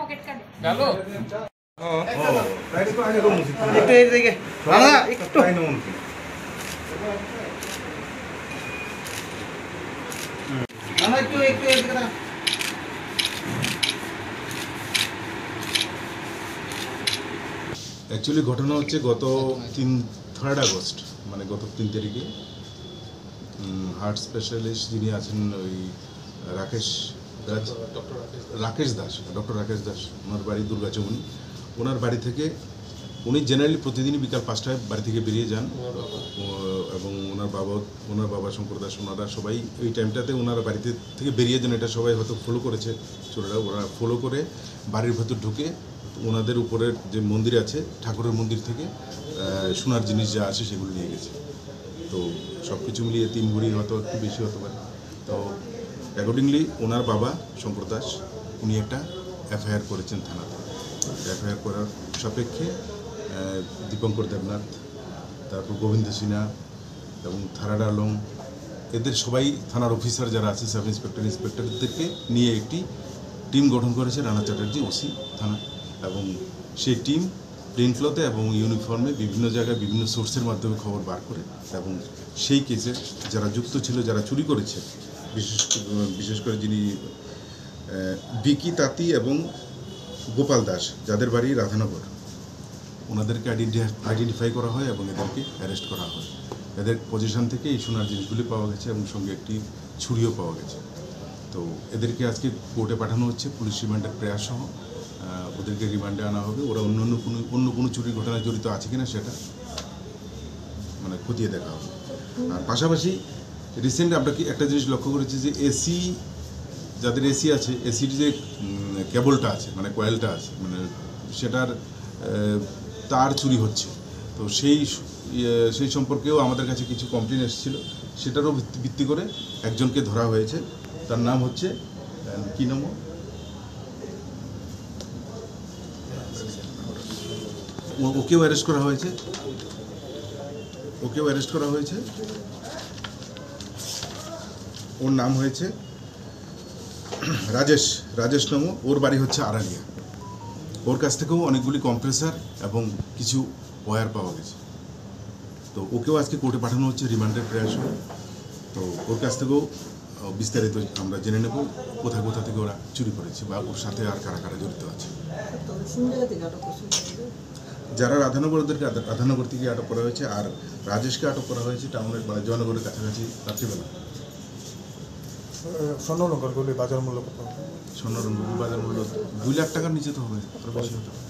Pocket কাটে ডালো একটু আগে রুম একটু এই দিকে না একটু আমরা একটু একটু এদিকে না অ্যাকচুয়ালি ঘটনা হচ্ছে গত 3 আগস্ট মানে গত 3 তারিখে হার্ট স্পেশালিস্ট যিনি আছেন ওই ডক্টর রাকেশ দাস ওনার বাড়ি দুর্গাচৌমুনি। ওনার বাড়ি থেকে উনি জেনারেলি প্রতিদিনই বিকাল 5টায় বাড়ি থেকে বেরিয়ে যান এবং ওনার বাবা শঙ্কর দাস ওনারা সবাই ওই টাইমটাতে ওনারা বাড়িতে থেকে বেরিয়ে যান। এটা সবাই হয়তো ফলো করেছে চোরেরা। ওরা ফলো করে বাড়ির ভেতর ঢুকে ওনাদের উপরের যে মন্দির আছে ঠাকুরের মন্দির থেকে সোনার জিনিস যা আছে সেগুলো নিয়ে গেছে। তো সব কিছু মিলিয়ে 3 ভরি হয়তো একটু বেশি হতে পারে। তো অ্যাকর্ডিংলি ওনার বাবা শঙ্কর দাস উনি একটা এফআইআর করেছেন থানাতে। এফআইআর করার সাপেক্ষে দীপঙ্কর দেবনাথ, তারপর গোবিন্দ সিনহা এবং থারাড আলম এদের সবাই থানার অফিসার যারা আছে সাব ইন্সপেক্টরদেরকে নিয়ে একটি টিম গঠন করেছে রানা চ্যাটার্জি ওসি থানা। এবং সেই টিম প্লেন ক্লথে এবং ইউনিফর্মে বিভিন্ন জায়গায় বিভিন্ন সোর্সের মাধ্যমে খবর বার করে এবং সেই কেসে যারা যুক্ত ছিল, যারা চুরি করেছে, বিশেষ করে যিনি বিকি তাঁতি এবং গোপাল দাস যাদের বাড়ি রাধানগর, ওনাদেরকে আইডেন্টিফাই করা হয় এবং এদেরকে অ্যারেস্ট করা হয়। এদের পজিশন থেকে এই সোনার জিনিসগুলি পাওয়া গেছে এবং সঙ্গে একটি ছুরিও পাওয়া গেছে। তো এদেরকে আজকে কোর্টে পাঠানো হচ্ছে পুলিশ রিমান্ডের প্রয়াস সহ। ওদেরকে রিমান্ডে আনা হবে। ওরা অন্য কোনো চুরির ঘটনায় জড়িত আছে কিনা সেটা মানে খতিয়ে দেখা হবে। আর পাশাপাশি রিসেন্ট আমরা কি একটা জিনিস লক্ষ্য করেছি যে এসি যাদের এসি আছে, এসির যে কেবলটা আছে মানে কয়েলটা আছে মানে সেটার তার চুরি হচ্ছে। তো সেই সম্পর্কেও আমাদের কাছে কিছু কমপ্লেন এসেছিল। সেটারও ভিত্তি করে একজনকে ধরা হয়েছে। তার নাম হচ্ছে কী নাম, ওকেও অ্যারেস্ট করা হয়েছে। ওর নাম হয়েছে রাজেশ নাম। ওর বাড়ি হচ্ছে আড়ালিয়া। ওর কাছ থেকেও অনেকগুলি কম্প্রেসার এবং কিছু ওয়্যার পাওয়া গেছে। তো ওকেও আজকে কোর্টে পাঠানো হচ্ছে রিমান্ডের প্রয়াস। তো ওর কাছ থেকেও বিস্তারিত আমরা জেনে নেব কোথা থেকে ওরা চুরি করেছে বা ওর সাথে আর কারা জড়িত আছে। যারা রাধানগর, ওদেরকে রাধানগর থেকে আটক করা হয়েছে। আর রাজেশকে আটক করা হয়েছে টাউনের মানে জয়নগরের কাছাকাছি রাত্রিবেলা। স্বর্ণনগর বাজার মূল্য কত? স্বর্ণনগর বাজার মূল্য 2 লাখ টাকার নিচে তো হবে, আরও বেশি হতে হবে।